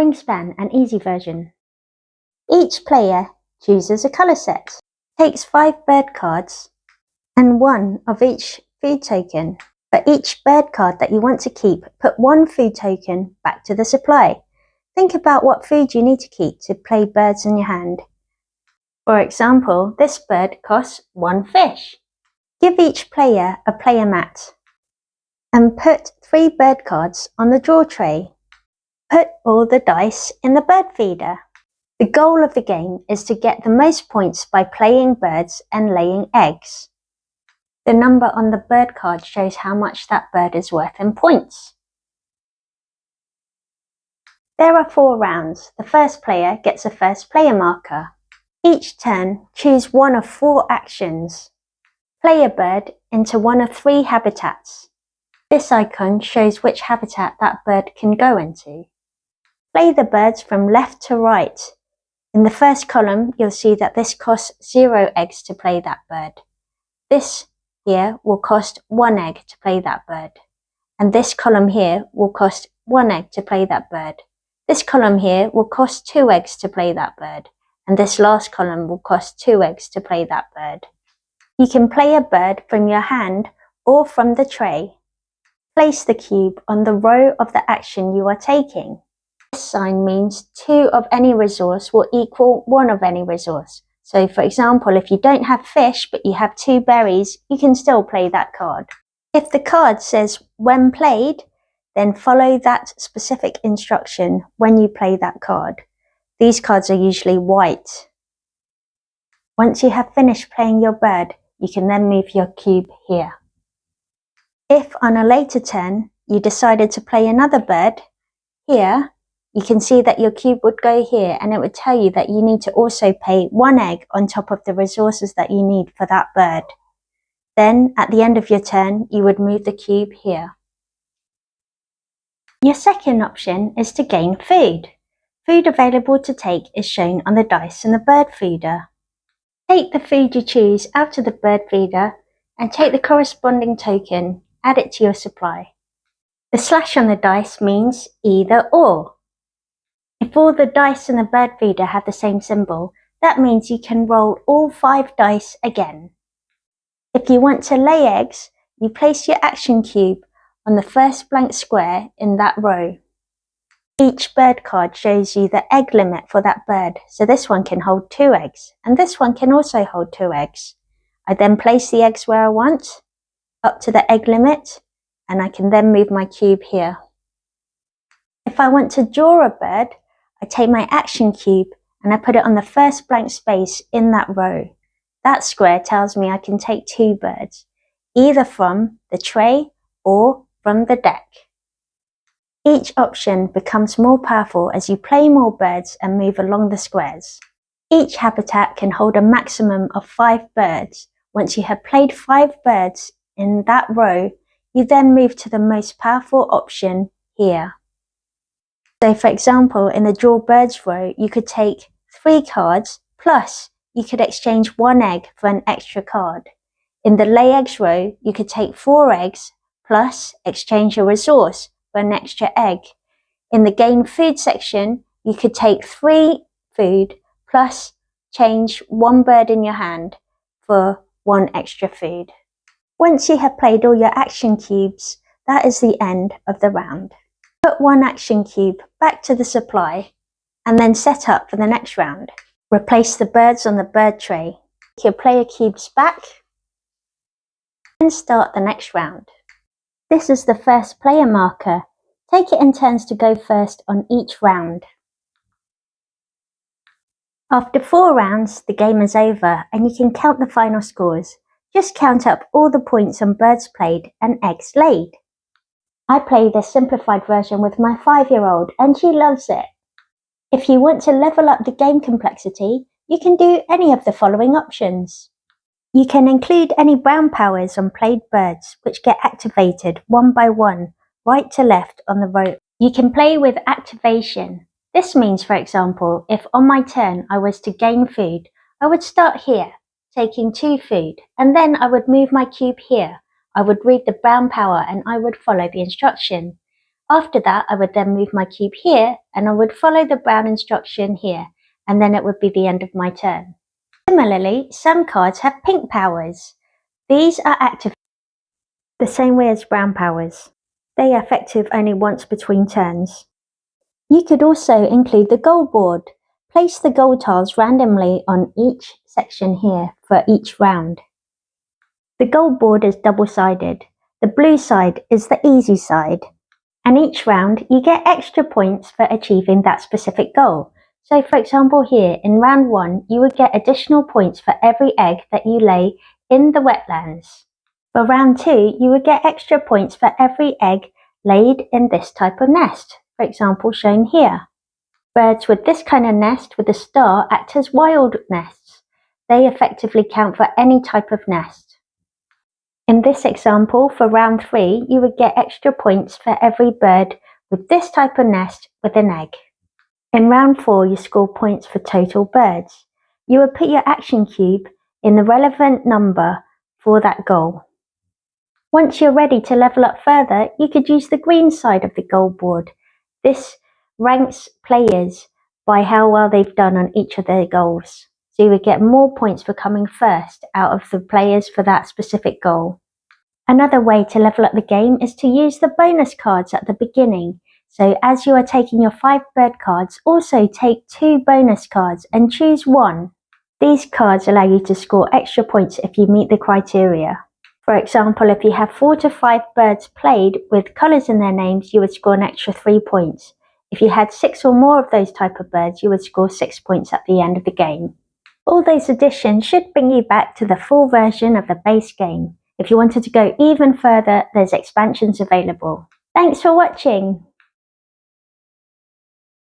Wingspan, an easy version. Each player chooses a colour set, takes 5 bird cards and 1 of each food token. For each bird card that you want to keep, put 1 food token back to the supply. Think about what food you need to keep to play birds in your hand. For example, this bird costs 1 fish. Give each player a player mat and put 3 bird cards on the draw tray. Put all the dice in the bird feeder. The goal of the game is to get the most points by playing birds and laying eggs. The number on the bird card shows how much that bird is worth in points. There are 4 rounds. The first player gets a first player marker. Each turn, choose one of 4 actions. Play a bird into one of 3 habitats. This icon shows which habitat that bird can go into. Play the birds from left to right. In the first column, you'll see that this costs 0 eggs to play that bird. This here will cost 1 egg to play that bird. And this column here will cost 1 egg to play that bird. This column here will cost 2 eggs to play that bird. And this last column will cost 2 eggs to play that bird. You can play a bird from your hand or from the tray. Place the cube on the row of the action you are taking. This sign means 2 of any resource will equal 1 of any resource. So for example, if you don't have fish but you have 2 berries, you can still play that card. If the card says when played, then follow that specific instruction when you play that card. These cards are usually white. Once you have finished playing your bird, you can then move your cube here. If on a later turn you decided to play another bird, here you can see that your cube would go here and it would tell you that you need to also pay 1 egg on top of the resources that you need for that bird. Then at the end of your turn, you would move the cube here. Your second option is to gain food. Food available to take is shown on the dice in the bird feeder. Take the food you choose out of the bird feeder and take the corresponding token, add it to your supply. The slash on the dice means either or. If all the dice in the bird feeder have the same symbol, that means you can roll all 5 dice again. If you want to lay eggs, you place your action cube on the first blank square in that row. Each bird card shows you the egg limit for that bird, so this one can hold 2 eggs, and this one can also hold 2 eggs. I then place the eggs where I want, up to the egg limit, and I can then move my cube here. If I want to draw a bird, I take my action cube and I put it on the first blank space in that row. That square tells me I can take 2 birds, either from the tray or from the deck. Each option becomes more powerful as you play more birds and move along the squares. Each habitat can hold a maximum of 5 birds. Once you have played 5 birds in that row, you then move to the most powerful option here. So for example, in the draw birds row, you could take 3 cards, plus you could exchange 1 egg for an extra card. In the lay eggs row, you could take 4 eggs, plus exchange a resource for an extra egg. In the gain food section, you could take 3 food, plus change 1 bird in your hand for 1 extra food. Once you have played all your action cubes, that is the end of the round. Put 1 action cube back to the supply and then set up for the next round. Replace the birds on the bird tray. Take your player cubes back and start the next round. This is the first player marker. Take it in turns to go first on each round. After 4 rounds, the game is over and you can count the final scores. Just count up all the points on birds played and eggs laid. I play the simplified version with my 5-year-old and she loves it. If you want to level up the game complexity, you can do any of the following options. You can include any brown powers on played birds which get activated one by one, right to left on the row. You can play with activation. This means, for example, if on my turn I was to gain food, I would start here, taking 2 food, and then I would move my cube here. I would read the brown power and I would follow the instruction. After that, I would then move my cube here and I would follow the brown instruction here, and then it would be the end of my turn. Similarly, some cards have pink powers. These are active the same way as brown powers. They are effective only once between turns. You could also include the goal board. Place the goal tiles randomly on each section here for each round. The goal board is double-sided. The blue side is the easy side. And each round you get extra points for achieving that specific goal. So for example here, in round 1, you would get additional points for every egg that you lay in the wetlands. For round 2, you would get extra points for every egg laid in this type of nest, for example shown here. Birds with this kind of nest with a star act as wild nests. They effectively count for any type of nest. In this example, for round 3, you would get extra points for every bird with this type of nest with an egg. In round 4, you score points for total birds. You would put your action cube in the relevant number for that goal. Once you're ready to level up further, you could use the green side of the goal board. This ranks players by how well they've done on each of their goals. So you would get more points for coming first out of the players for that specific goal. Another way to level up the game is to use the bonus cards at the beginning. So as you are taking your 5 bird cards, also take 2 bonus cards and choose one. These cards allow you to score extra points if you meet the criteria. For example, if you have 4 to 5 birds played with colours in their names, you would score an extra 3 points. If you had 6 or more of those type of birds, you would score 6 points at the end of the game. All those additions should bring you back to the full version of the base game. If you wanted to go even further, there's expansions available. Thanks for watching!